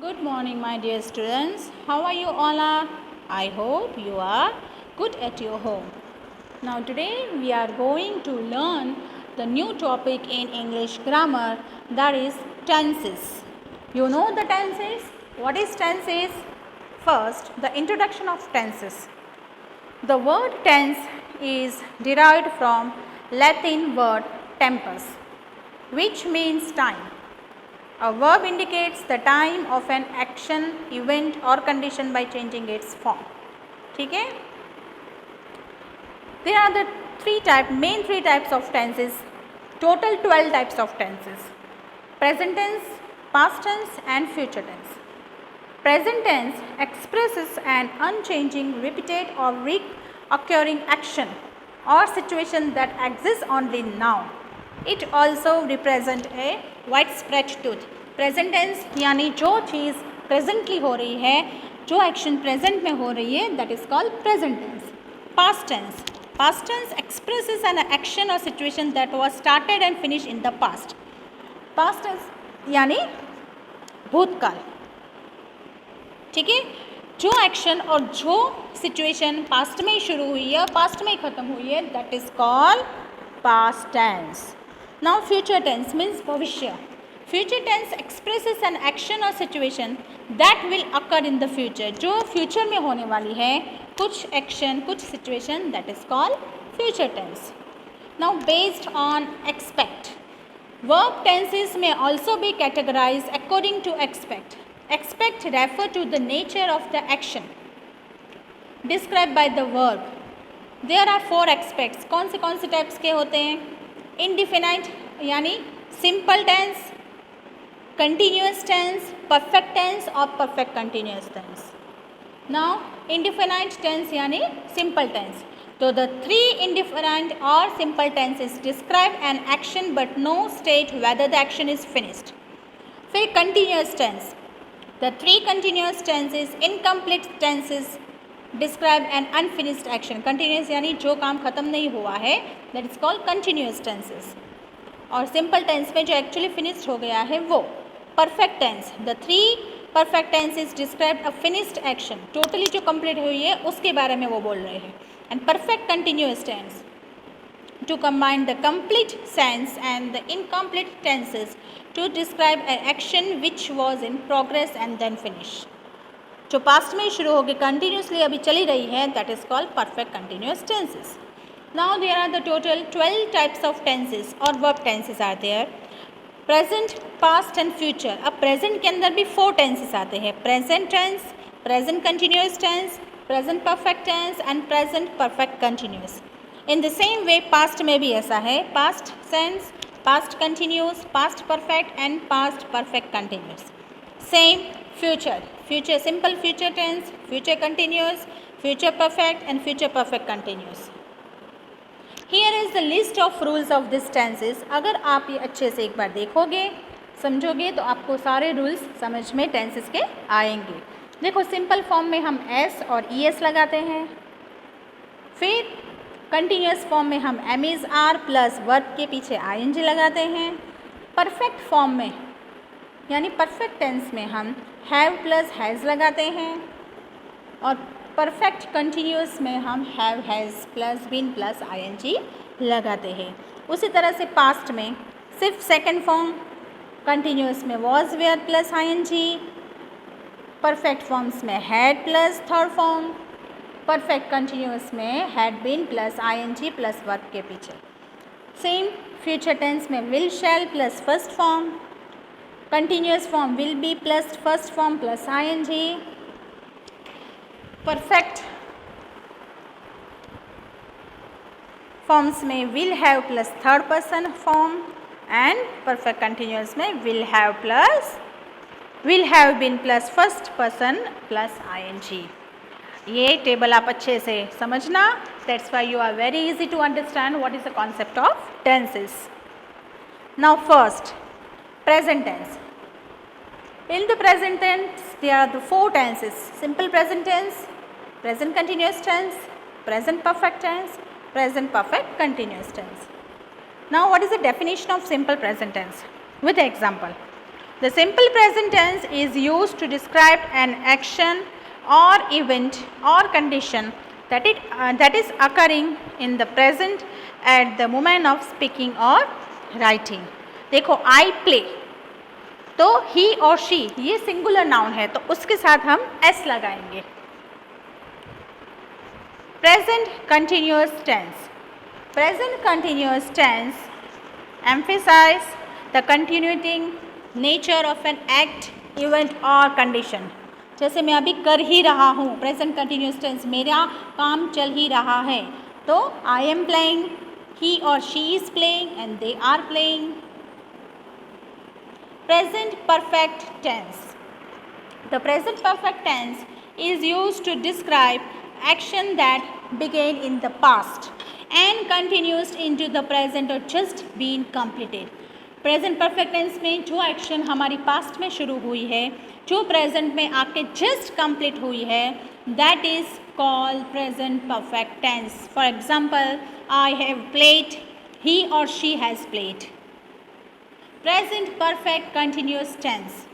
Good morning, my dear students. How are you all are? I hope you are good at your home. Now today we are going to learn the new topic in English grammar, that is tenses. You know the tenses? What is tenses? First, the introduction of tenses. The word tense is derived from Latin word tempus, which means time. A verb indicates the time of an action, event or condition by changing its form. ठीक है? There are the main three types of tenses. Total 12 types of tenses. Present tense, past tense and future tense. Present tense expresses an unchanging, repeated or recurring action or situation that exists only now. It also represent a widespread truth. Present tense यानी जो चीज़ presently हो रही है, जो action present में हो रही है, that is called present tense. Past tense expresses an action और situation that was started and finish in the past. Past tense यानी भूतकाल. ठीक है, जो एक्शन और जो सिचुएशन पास्ट में ही शुरू हुई है, पास्ट में ही खत्म हुई है, that is called past tense. Now future tense means भविष्य. Future tense expresses an action और situation that will occur in the future. जो फ्यूचर में होने वाली है, कुछ एक्शन, कुछ situation, that is called future tense. Now based on expect, verb tenses में also be categorize according to expect. Expect refer to the nature of the action described by the verb. There are 4 aspects. कौन से types के होते हैं? Indefinite यानी simple tense, continuous tense, perfect tense और perfect continuous tense. Now indefinite tense यानी simple tense. So the 3 indefinite or simple tenses describe an action but no state whether the action is finished. फिर continuous tense. The 3 continuous tenses, incomplete tenses describe an unfinished action. Continuous यानी जो काम खत्म नहीं हुआ है, that is called continuous tenses. और simple tense में जो actually finished हो गया है वो perfect tense. The 3 perfect tenses describe a finished action. Totally जो complete हुई है उसके बारे में वो बोल रहे हैं. And perfect continuous tense to combine the complete sense and the incomplete tenses to describe an action which was in progress and then finish. जो पास्ट में शुरू होकर कंटिन्यूसली अभी चली रही है, that is called perfect continuous tenses. Now there are the total 12 types of tenses और verb tenses are there. Present, past and future. अब प्रेजेंट के अंदर भी 4 टेंसेस आते हैं. Present tense, present continuous tense, present perfect tense and present perfect continuous. In the same way past में भी ऐसा है. Past tense, past continuous, past perfect and past perfect continuous. Same future simple future tense, future continuous, future perfect and future perfect continuous. Here is the list of rules of these tenses. अगर आप ये अच्छे से एक बार देखोगे, समझोगे तो आपको सारे रूल्स समझ में टेंसेस के आएंगे. देखो, सिंपल फॉर्म में हम s और es लगाते हैं. फिर कंटिन्यूस फॉर्म में हम am is are plus verb के पीछे आई एन जी लगाते हैं. परफेक्ट फॉर्म में यानी परफेक्ट टेंस में हम हैव प्लस हैज़ लगाते हैं. और परफेक्ट कंटिन्यूस में हम have, has plus been plus I N G लगाते हैं. उसी तरह से पास्ट में सिर्फ सेकेंड फॉर्म, कंटिन्यूस में was were plus I N G, perfect forms में had plus third form, perfect continuous में had been plus I N G plus verb के पीछे. सेम फ्यूचर टेंस में will shall plus first form, continuous form will be plus first form plus I N G, perfect forms में will have plus third person form and perfect continuous में will have been plus first person plus I N G. ये table आप अच्छे से समझना. That's why you are very easy to understand what is the concept of tenses. Now first, present tense. In the present tense there are the 4 tenses. Simple present tense, present continuous tense, present perfect tense, present perfect continuous tense. Now what is the definition of simple present tense? With example, The simple present tense is used to describe an action or event or condition that is occurring in the present at the moment of speaking or writing. देखो I play, तो he और she ये singular noun है तो उसके साथ हम s लगाएंगे. Present continuous tense. Present continuous tense emphasize the continuing nature of an act, event or condition. जैसे मैं अभी कर ही रहा हूँ, प्रेजेंट कंटिन्यूस टेंस, मेरा काम चल ही रहा है, तो आई एम प्लेइंग, ही और she is playing and they are playing. Present perfect tense. The present perfect tense is used to describe action that began in the past and continues into the present or just been completed. Present perfect tense में जो action हमारी past में शुरू हुई है, जो present में आके जस्ट कंप्लीट हुई है, that is called present perfect tense. For example, I have played, he और she has played. Present perfect continuous tense.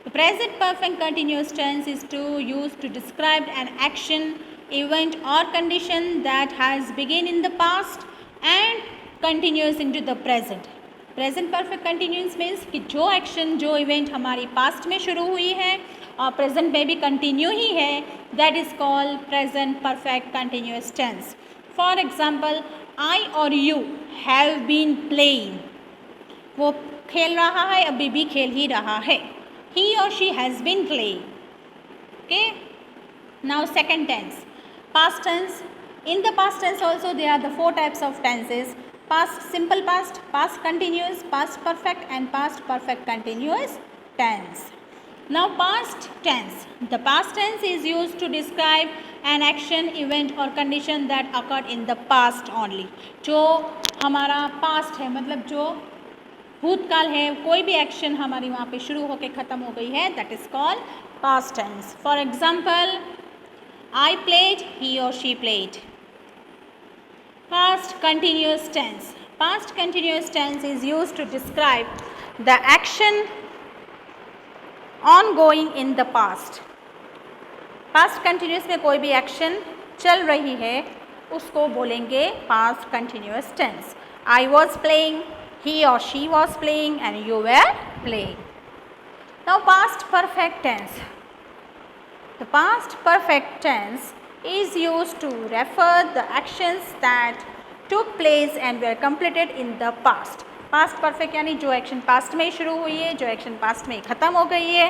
The present perfect continuous tense is used to describe an action, event or condition that has begun in the past and continues into the present. Present perfect continuous means कि जो action, जो event हमारी past में शुरू हुई है और present में भी continue ही है, that is called present perfect continuous tense. For example, I or you have been playing. वो खेल रहा है, अभी भी खेल ही रहा है. He or she has been playing. Okay. Now second tense, past tense. In the past tense also there are the four types of tenses: past simple past, past continuous, past perfect and past perfect continuous tense. Now past tense. The past tense is used to describe an action, event or condition that occurred in the past only. जो हमारा past है, मतलब जो भूतकाल है, कोई भी action हमारी वहाँ पे शुरू होकर ख़त्म हो गई है, that is called past tense. For example, I played, he और she played. Past continuous tense. Past continuous tense is used to describe the action ongoing in the past. Past continuous में कोई भी action चल रही है उसको बोलेंगे past continuous tense. I was playing, he or she was playing and you were playing. Now past perfect tense. The past perfect tense is used to refer the actions that took place and were completed in the past. Past perfect यानी जो action past में शुरू हुई है, जो action past में ख़त्म हो गई है,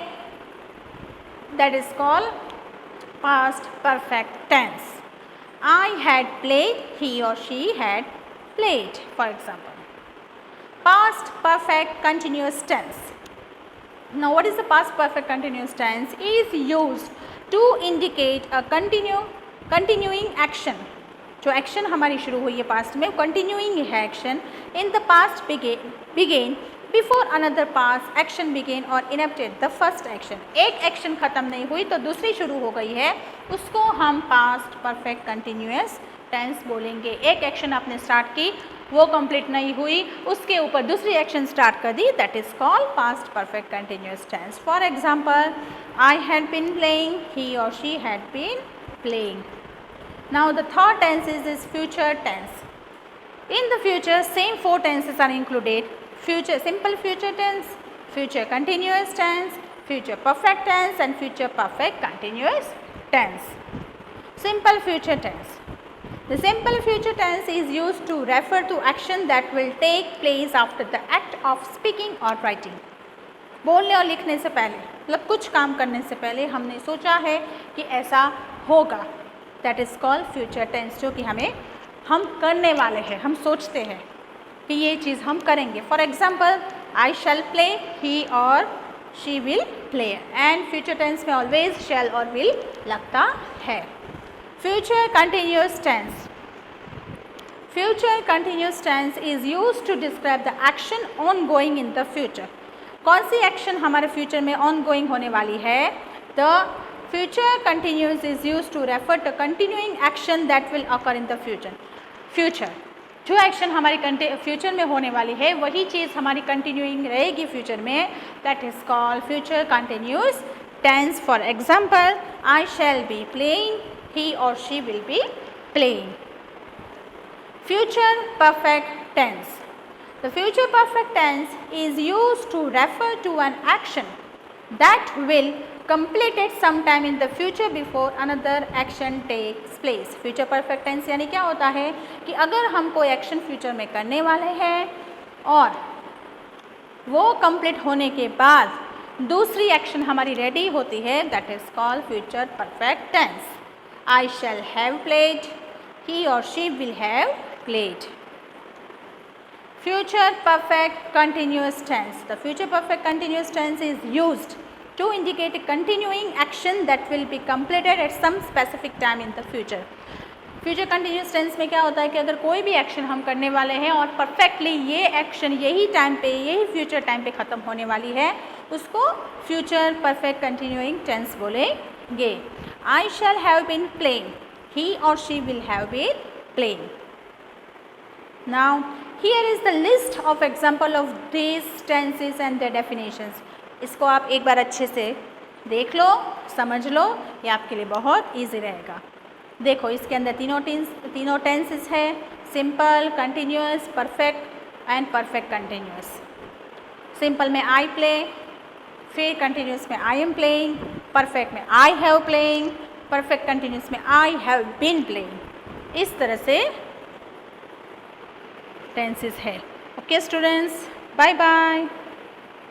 that is called past perfect tense. I had played, he or she had played, for example. Past perfect continuous tense. Now what is the past perfect continuous tense? Is used to indicate a continuing action. जो action हमारी शुरू हुई है past में, continuing है action. In the past began before another past action began और interrupted the first action. एक action ख़त्म नहीं हुई तो दूसरी शुरू हो गई है, उसको हम पास्ट परफेक्ट कंटिन्यूस टेंस बोलेंगे. एक एक्शन आपने स्टार्ट की, वो कंप्लीट नहीं हुई, उसके ऊपर दूसरी एक्शन स्टार्ट कर दी, that is called past perfect continuous tense. For example, I had been playing, he और she had been playing. Now the third tense is future tense. In the future same four tenses are included: future simple future tense, future continuous tense, future perfect tense and future perfect continuous tense. Simple future tense. The simple future tense is used to refer to action that will take place after the act of speaking or writing. बोलने और लिखने से पहले, मतलब कुछ काम करने से पहले हमने सोचा है कि ऐसा होगा, that is called future tense. जो कि हम करने वाले हैं, हम सोचते हैं कि ये चीज़ हम करेंगे. For example, I shall play, he और she will play. And future tense में ऑलवेज शैल और विल लगता है. Future continuous tense. Future continuous tense is used to describe the action ongoing in the future. कौन सी action हमारे future में ongoing होने वाली है? The future continuous is used to refer to continuing action that will occur in the future. जो action हमारी future में होने वाली है वही चीज़ हमारी कंटिन्यूइंग रहेगी फ्यूचर में, that is called future continuous tense. For example, I shall be playing, he और she will be playing. Future perfect tense. The future perfect tense is used to refer to an action that will complete it sometime in the future before another action takes place. Future perfect tense यानी क्या होता है कि अगर हम कोई action future में करने वाले हैं और वो कंप्लीट होने के बाद दूसरी एक्शन हमारी रेडी होती है, that is called future perfect tense. I shall have played, he और she will have played. Future perfect continuous tense. The future perfect continuous tense is used to indicate a continuing action that will be completed at some specific time in the future. Future continuous tense में क्या होता है कि अगर कोई भी action हम करने वाले हैं और परफेक्टली ये एक्शन यही टाइम पे, यही फ्यूचर टाइम पे ख़त्म होने वाली है, उसको फ्यूचर परफेक्ट कंटिन्यूइंग टेंस बोलेंगे. I shall have been playing, he और she will have been playing. Now, here is the list of example of these tenses and their definitions. इसको आप एक बार अच्छे से देख लो, समझ लो, ये आपके लिए बहुत easy रहेगा. देखो इसके अंदर तीनों टेंसेस है, simple, continuous, perfect and perfect continuous. Simple में आई प्ले, फिर कंटिन्यूस में आई एम प्लेइंग, परफेक्ट में I have playing, perfect continuous में आई हैव बीन प्लेइंग. इस तरह से टेंसेस है. Okay students, bye bye.